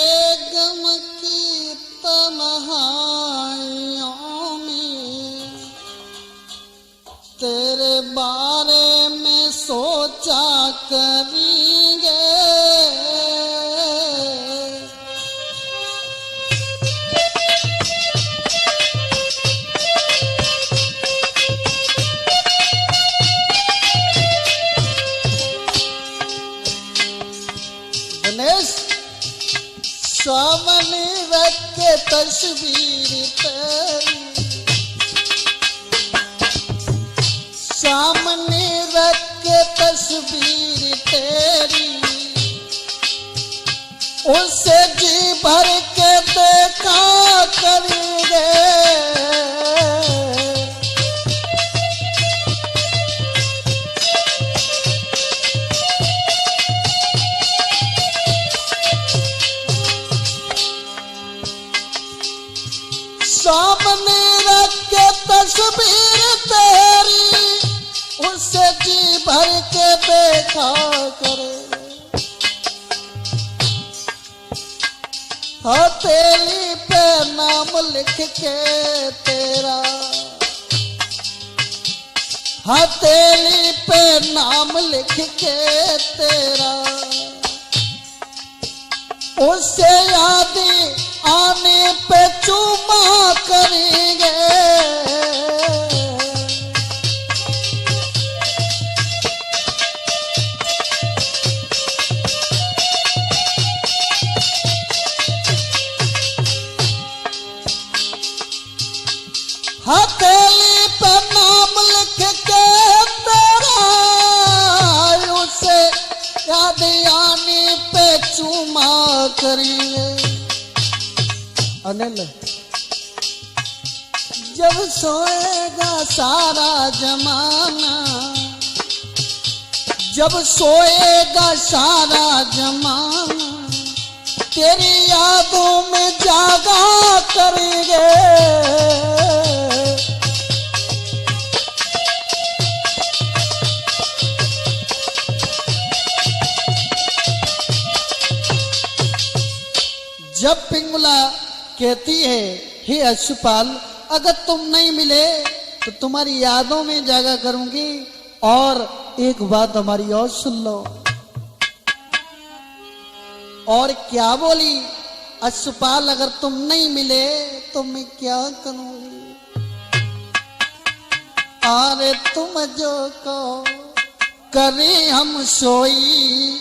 गम की तन्हाइयों में तेरे बारे में सोचा करेंगे। सामने रख के तस्वीर तेरी, सामने रख के तस्वीर तेरी, उससे जी भर के देखा करेंगे। सामने रख के तस्वीर तेरी, उससे जी भर के देखा करे। हथेली पे नाम लिख के तेरा, हथेली पे नाम लिख के तेरा, उससे याद आने पे चूमा करेंगे। हथेली पे नाम लिख के तेरा, उसे याद आने पे चूमा करेंगे। अनिल जब सोएगा सारा जमाना, जब सोएगा सारा जमाना, तेरी यादों में जागा करेंगे। जब पिंगुला कहती है हे अश्वपाल अगर तुम नहीं मिले तो तुम्हारी यादों में जागा करूंगी, और एक बात हमारी और सुन लो। और क्या बोली अश्वपाल अगर तुम नहीं मिले तो मैं क्या करूंगी? अरे तुम जो को करे हम सोई,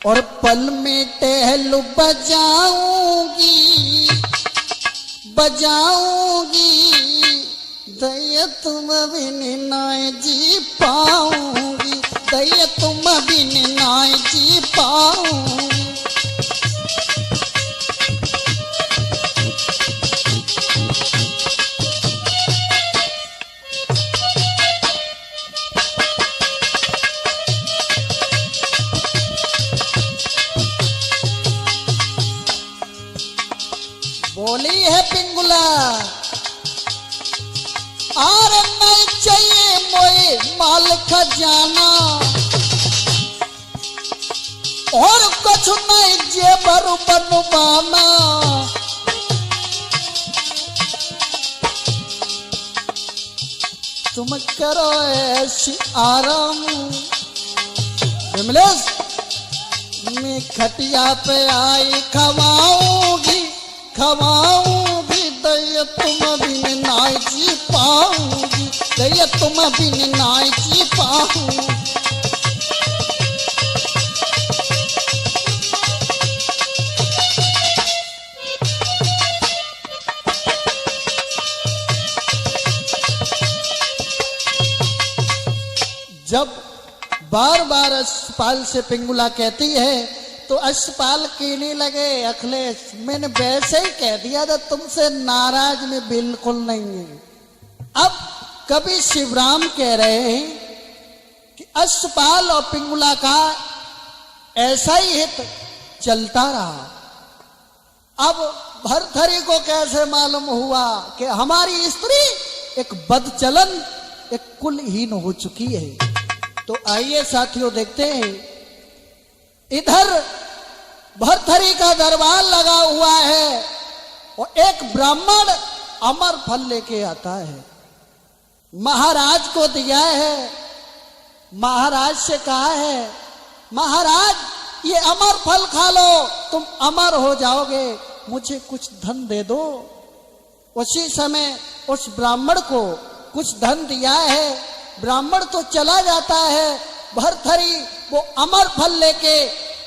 और पल में टहल बजाऊंगी, बजाऊंगी, दया तुम बिन नाय जी पाऊंगी, दया तुम बिन नाय जी पाऊंगी। बोली है पिंगुला, और नहीं माल खजाना और कुछ नहीं जेबर बनवाना। तुम करो ऐसी आराम विमलेश, मैं खटिया पे आई खवाऊंगी खवाऊंगी, दया तुम बिन नाई जी पाऊंगी, दया तुम बिन नाई जी पाऊंगी। जब बार बार अश्वपाल से पिंगुला कहती है तो अश्वपाल कहने लगे, अखिलेश मैंने वैसे ही कह दिया था, तुमसे नाराज में बिल्कुल नहीं है। अब कभी शिवराम कह रहे हैं कि अश्वपाल और पिंगुला का ऐसा ही हित चलता रहा। अब भरथरी को कैसे मालूम हुआ कि हमारी स्त्री एक बदचलन, एक कुलहीन हो चुकी है। तो आइए साथियों देखते हैं, इधर भरथरी का दरबार लगा हुआ है और एक ब्राह्मण अमर फल लेके आता है, महाराज को दिया है। महाराज से कहा है, महाराज ये अमर फल खा लो, तुम अमर हो जाओगे, मुझे कुछ धन दे दो। उसी समय उस ब्राह्मण को कुछ धन दिया है। ब्राह्मण तो चला जाता है। भरथरी वो अमर फल लेके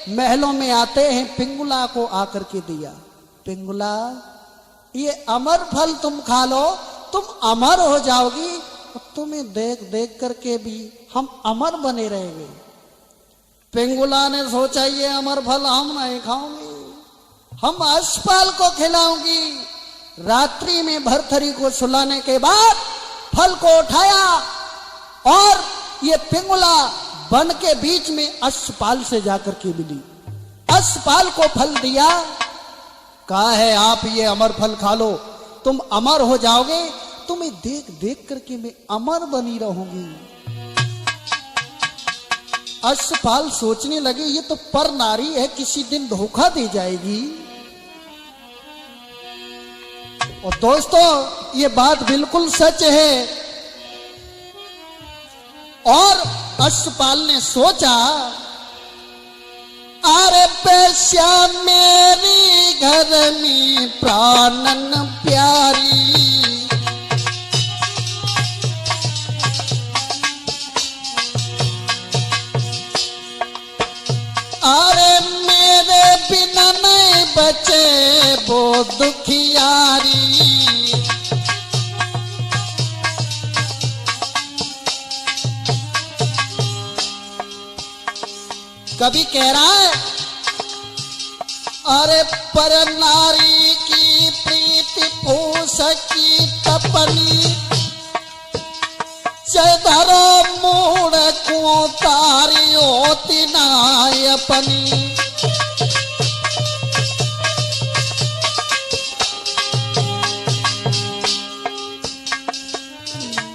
महलों में आते हैं, पिंगुला को आकर के दिया। पिंगुला ये अमर फल तुम खा लो, तुम अमर हो जाओगी, तुम्हें देख देख करके भी हम अमर बने रहेंगे। पिंगुला ने सोचा ये अमर फल हम नहीं खाऊंगी, हम अश्वपाल को खिलाऊंगी। रात्रि में भरथरी को सुलाने के बाद फल को उठाया और ये पिंगुला वन के बीच में अश्वपाल से जाकर के मिली। अश्वपाल को फल दिया, कहा है आप ये अमर फल खा लो, तुम अमर हो जाओगे, तुम्हें देख देख करके मैं अमर बनी रहूंगी। अश्वपाल सोचने लगे ये तो पर नारी है, किसी दिन धोखा दे जाएगी। और दोस्तों ये बात बिल्कुल सच है। और अश्वपाल ने सोचा, अरे बेश्या मेरी घर में प्राणन प्यारी, अरे मेरे बिना नहीं बचे वो दुखियारी। कभी कह रहा है, अरे पर नारी की प्रीति पूस की तपनी, चधरो मूड को तारी होती नाय अपनी।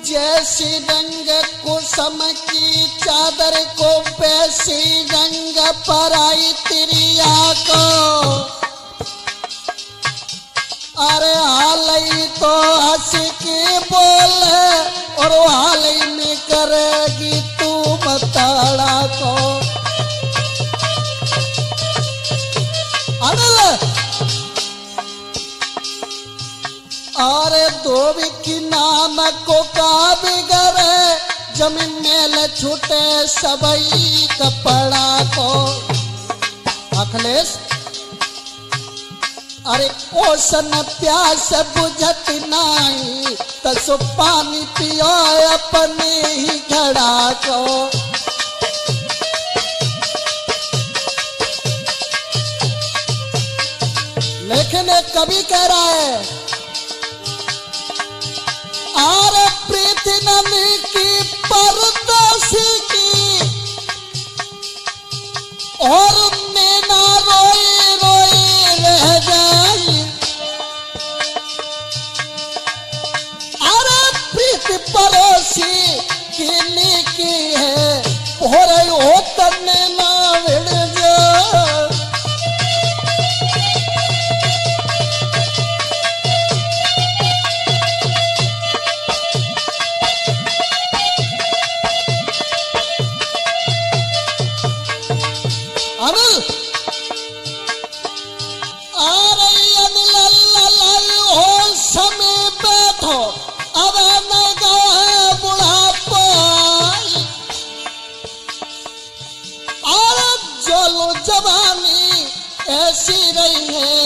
जैसी रंग कुसम की चादर को वैसी रंग पराई तिरिया को, अरे हालई तो हंस के बोले और हालई में करेगी तू बताड़ा को। अरे धोबी की नानक को का बिगड़े, जमीन मेल छूटे सबई कपड़ा को। अखिलेश अरे ओसन प्यास बुझत नहीं, तसो पानी पियो अपने ही घड़ा को। लेकिन एक कवि कह रहा है, आरे प्रीति नमी की परदासी की, और नैना रोई रोई रह जाई। अरे प्रीति पड़ोसी की अनिल हो समय बैठो अब न गए बुढ़ापा और चलो जवानी ऐसी रही है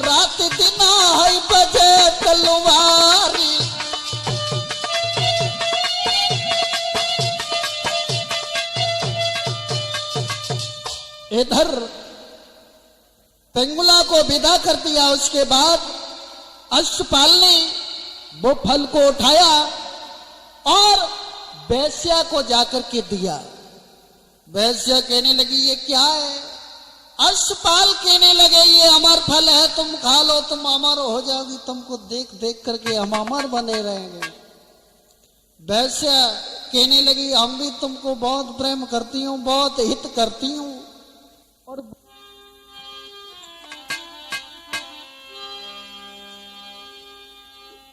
रात दिन है बजे तलवारी। इधर पिंगुला को विदा कर दिया। उसके बाद अश्वपाल ने वो फल को उठाया और वैश्या को जाकर के दिया। वैश्या कहने लगी ये क्या है? अश्वपाल कहने लगे ये अमर फल है, तुम खा लो, तुम अमर हो जाओगी, तुमको देख देख करके हम अमर बने रहेंगे। वैश्या कहने लगी हम भी तुमको बहुत प्रेम करती हूँ, बहुत हित करती हूँ और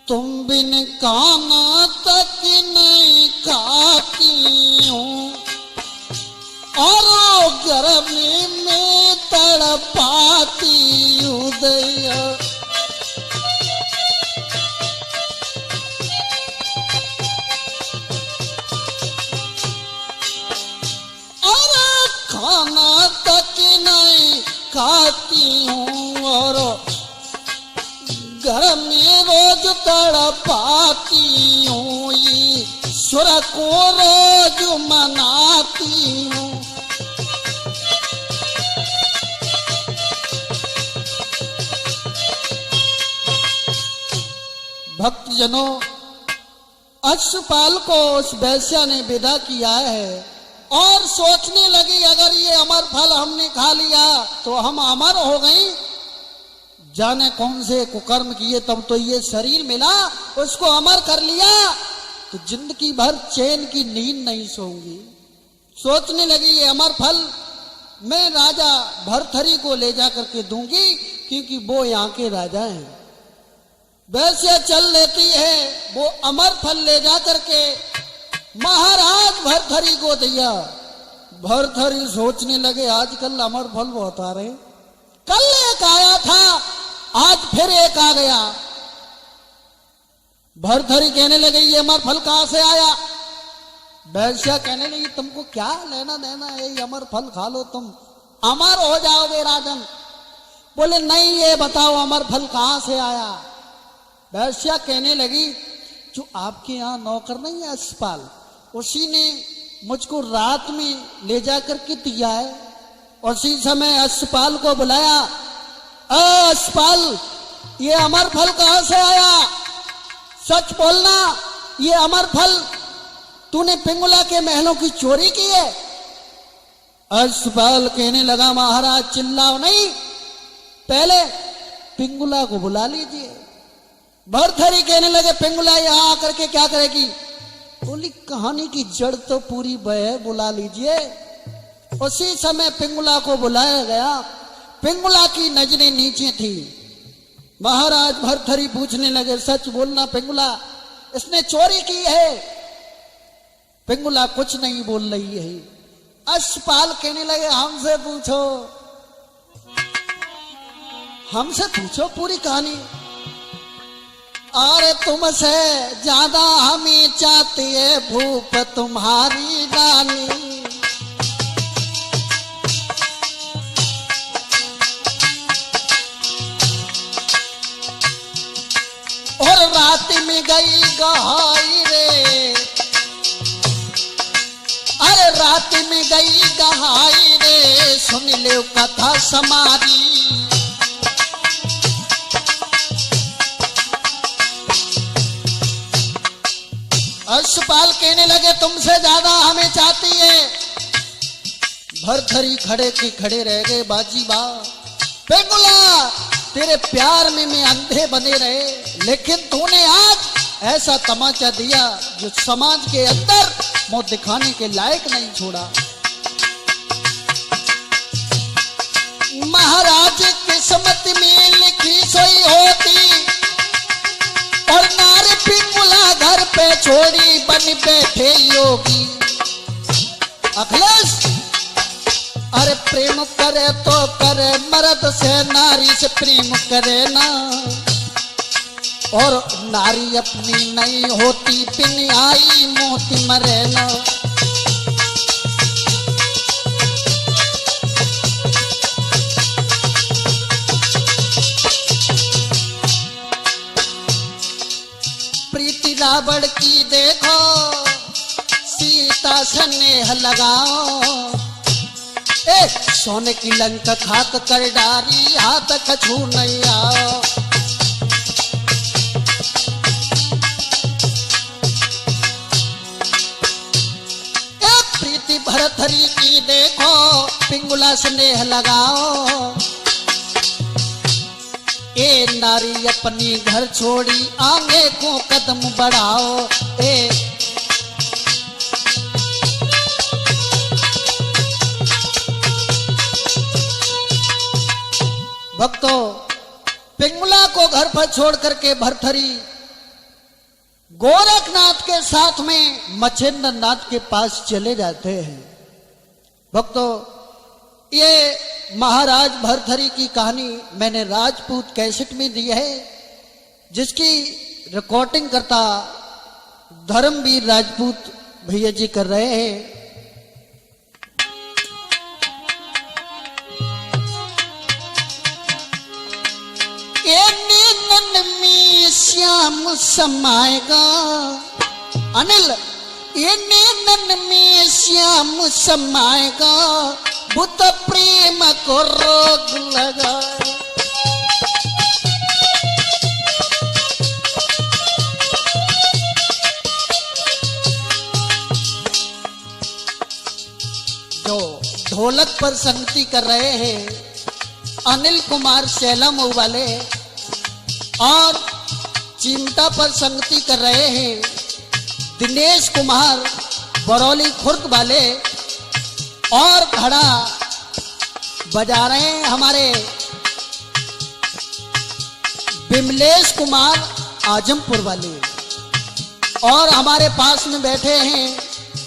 तुम बिन खाना तक नहीं खाती हूँ और गर्मी में तड़पाती हूँ दैया। और खाना तक नहीं खाती हूँ और घर में रोज तड़पाती हूँ, ईश्वर को रोज मनाती हूँ। भक्तजनों, अश्वपाल को उस वैश्या ने विदा किया है और सोचने लगी अगर ये अमर फल हमने खा लिया तो हम अमर हो गए। जाने कौन से कुकर्म किए तब तो ये शरीर मिला, उसको अमर कर लिया तो जिंदगी भर चैन की नींद नहीं सोऊंगी। सोचने लगी ये अमर फल मैं राजा भरथरी को ले जा करके दूंगी क्योंकि वो यहाँ के राजा हैं। वैसे चल लेती है, वो अमर फल ले जा करके महाराज भरथरी को दिया। भरथरी सोचने लगे आजकल अमर फल बहुत आ रहे, कल एक आया था आज फिर एक आ गया। भरथरी कहने लगे ये अमर फल कहां से आया? वैश्या कहने लगी तुमको क्या लेना देना है, ये अमर फल खा लो तुम अमर हो जाओगे राजन। बोले नहीं ये बताओ अमर फल कहां से आया? वैश्या कहने लगी जो आपके यहाँ नौकर नहीं है अश्वपाल, उसी ने मुझको रात में ले जाकर के दिया है। उसी समय अश्वपाल को बुलाया, अश्वपाल ये अमर फल कहां से आया? सच बोलना, ये अमर फल तूने पिंगुला के महलों की चोरी की है? अश्वपाल कहने लगा महाराज चिल्लाओ नहीं, पहले पिंगुला को बुला लीजिए। भरथरी कहने लगे पिंगुला यहां आकर के क्या करेगी? बोली कहानी की जड़ तो पूरी बह, बुला लीजिए। उसी समय पिंगुला को बुलाया गया। पिंगुला की नजरें नीचे थी। महाराज भरथरी पूछने लगे सच बोलना पिंगुला, इसने चोरी की है? पिंगुला कुछ नहीं बोल रही है। अश्वपाल कहने लगे हमसे पूछो, हमसे पूछो पूरी कहानी। अरे तुमसे ज्यादा हमें चाहती है भूप तुम्हारी रानी। और रात में गई गहाई रे, अरे रात में गई गहाई रे, सुन ले कथा समारी। अश्वपाल कहने लगे तुमसे ज्यादा हमें चाहती है। भरथरी खड़े के खड़े रह गए। बाजी बा पिंगुला तेरे प्यार में मैं अंधे बने रहे, लेकिन तूने आज ऐसा तमाचा दिया जो समाज के अंदर मुंह दिखाने के लायक नहीं छोड़ा। महाराज किस्मत में लिखी सोई होती और नारे पिंगुला घर पे छोड़ी बन बैठे योगी। अखिलेश अरे प्रेम करे तो करे मर्द से, नारी से प्रेम करे ना। और नारी अपनी नहीं होती, पिन आई मोती मरे ना। प्रीति रावण की देखो, सीता से नेह लगाओ। सोने की लंका खाक कर डारी, हाथ कछू नहीं आओ। प्रीति भरथरी की देखो, पिंगुला स्नेह लगाओ। ए नारी अपनी घर छोड़ी, आगे को कदम बढ़ाओ। भक्तों, पिंगुला को घर पर छोड़ करके भरथरी गोरखनाथ के साथ में मच्छिंद्र नाथ के पास चले जाते हैं। भक्तों, ये महाराज भरथरी की कहानी मैंने राजपूत कैसेट में दी है, जिसकी रिकॉर्डिंग करता धर्मवीर राजपूत भैया जी कर रहे हैं। में श्याम समाएगा अनिल, ये नैनन में श्याम समाएगा, बुत प्रेम को रोग लगा। जो ढोलक पर संगति कर रहे हैं अनिल कुमार सेलम वाले, और चिमटा पर संगति कर रहे हैं दिनेश कुमार बरौली खुर्द वाले, और घड़ा बजा रहे हैं हमारे बिमलेश कुमार आजमपुर वाले, और हमारे पास में बैठे हैं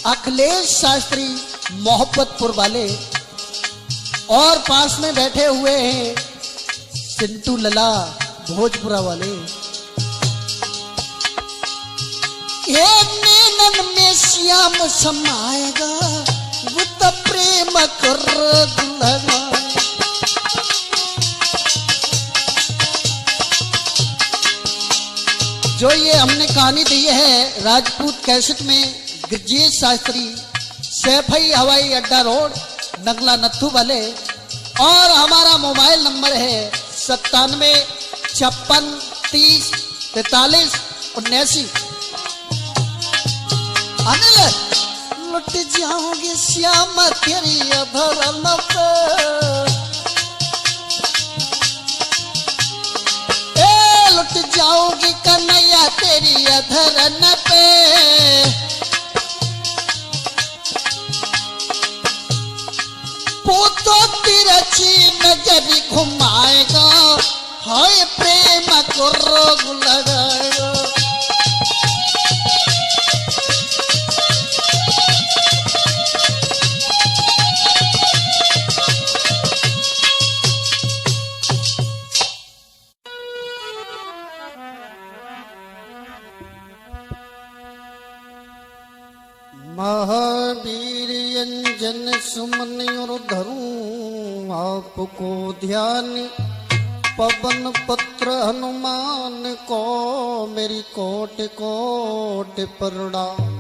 अखिलेश शास्त्री मोहब्बतपुर वाले, और पास में बैठे हुए हैं सिंटू लला भोजपुरा वाले। ये नैनन में श्याम समाएगा, वो तो प्रेम कर लगा। जो ये हमने कहानी दी है राजपूत कैसेट में, गिरजेश शास्त्री सैफई हवाई अड्डा रोड नगला नत्थू वाले, और हमारा मोबाइल नंबर है 97 56 30 43 79। अनिल, लुट जाओगे श्याम तेरी अधरन पे, लुट जाओगी कन्हैया तेरी अधरन पे। पोतो तिरछी नजरी घुमाएगा, हाय प्रेम को रोग लगाएगा। महावीर अंजन सुमन और धरूं आपको ध्यान, पवन पत्र हनुमान को मेरी कोट कोट प्रणाम।